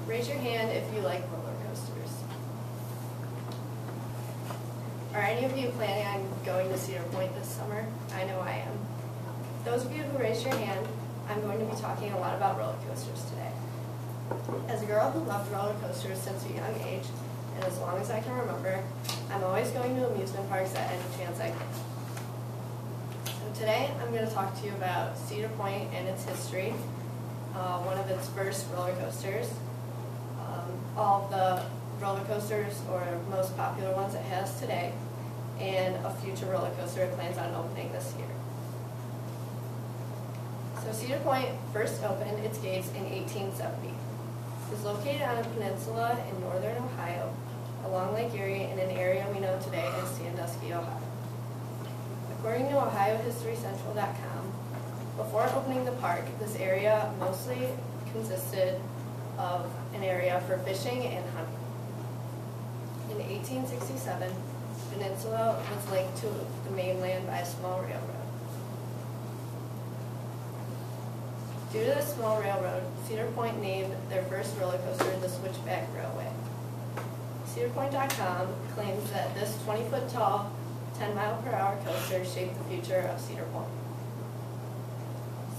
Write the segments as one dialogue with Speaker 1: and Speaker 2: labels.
Speaker 1: Raise your hand if you like roller coasters. Are any of you planning on going to Cedar Point this summer? I know I am. Those of you who raised your hand, I'm going to be talking a lot about roller coasters today. As a girl who loved roller coasters since a young age, and as long as I can remember, I'm always going to amusement parks at any chance I can. So today I'm going to talk to you about Cedar Point and its history, one of its first roller coasters, all of the roller coasters or most popular ones it has today, and a future roller coaster it plans on opening this year. So Cedar Point first opened its gates in 1870. It is located on a peninsula in northern Ohio, along Lake Erie in an area we know today as Sandusky, Ohio. According to OhioHistoryCentral.com, before opening the park, this area mostly consisted of an area for fishing and hunting. In 1867, the peninsula was linked to the mainland by a small railroad. Due to the small railroad, Cedar Point named their first roller coaster the Switchback Railway. CedarPoint.com claims that this 20-foot tall, 10-mile-per-hour coaster shaped the future of Cedar Point.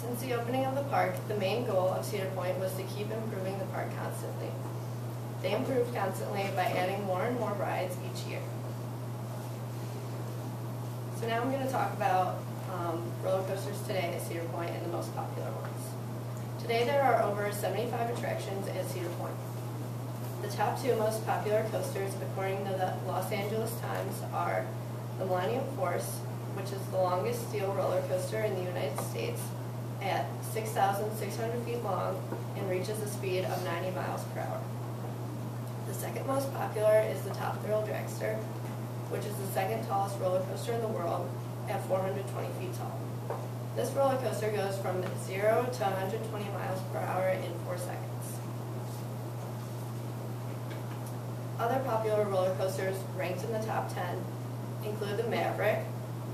Speaker 1: Since the opening of the park, the main goal of Cedar Point was to keep improving the park constantly. They improved constantly by adding more and more rides each year. So now I'm going to talk about roller coasters today at Cedar Point and the most popular ones. Today there are over 75 attractions at Cedar Point. The top two most popular coasters, according to the Los Angeles Times, are the Millennium Force, which is the longest steel roller coaster in the United States, at 6,600 feet long and reaches a speed of 90 miles per hour. The second most popular is the Top Thrill Dragster, which is the second tallest roller coaster in the world at 420 feet tall. This roller coaster goes from 0 to 120 miles per hour in 4 seconds. Other popular roller coasters ranked in the top 10 include the Maverick,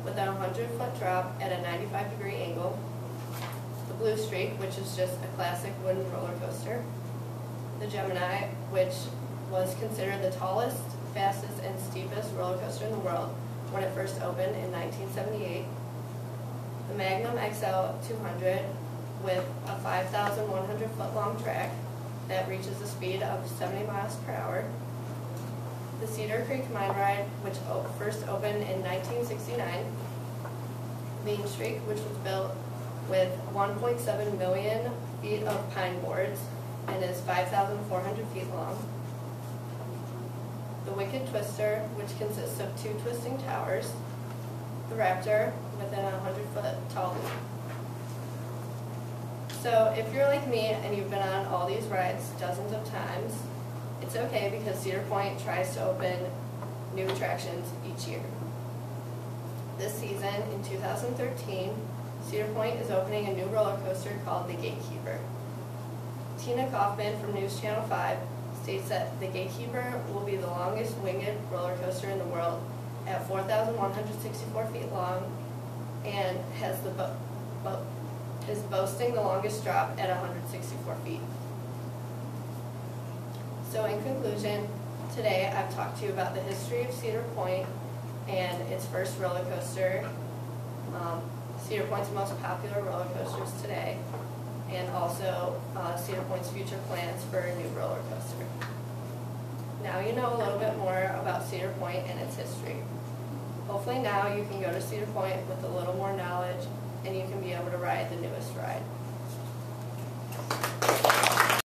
Speaker 1: with a 100-foot drop at a 95-degree angle, the Blue Streak, which is just a classic wooden roller coaster, the Gemini, which was considered the tallest, fastest, and steepest roller coaster in the world when it first opened in 1978, the Magnum XL 200 with a 5,100-foot long track that reaches a speed of 70 miles per hour, the Cedar Creek Mine Ride, which first opened in 1969, Main Streak, which was built with 1.7 million feet of pine boards and is 5,400 feet long, the Wicked Twister, which consists of 2 twisting towers, the Raptor, within a 100-foot tall loop. So if you're like me and you've been on all these rides dozens of times, it's okay because Cedar Point tries to open new attractions each year. This season, in 2013, Cedar Point is opening a new roller coaster called the Gatekeeper. Tina Kaufman from News Channel 5 states that the Gatekeeper will be the longest winged roller coaster in the world at 4,164 feet long and has is boasting the longest drop at 164 feet. So in conclusion, today I've talked to you about the history of Cedar Point and its first roller coaster, Cedar Point's most popular roller coasters today, and also Cedar Point's future plans for a new roller coaster. Now you know a little bit more about Cedar Point and its history. Hopefully now you can go to Cedar Point with a little more knowledge and you can be able to ride the newest ride.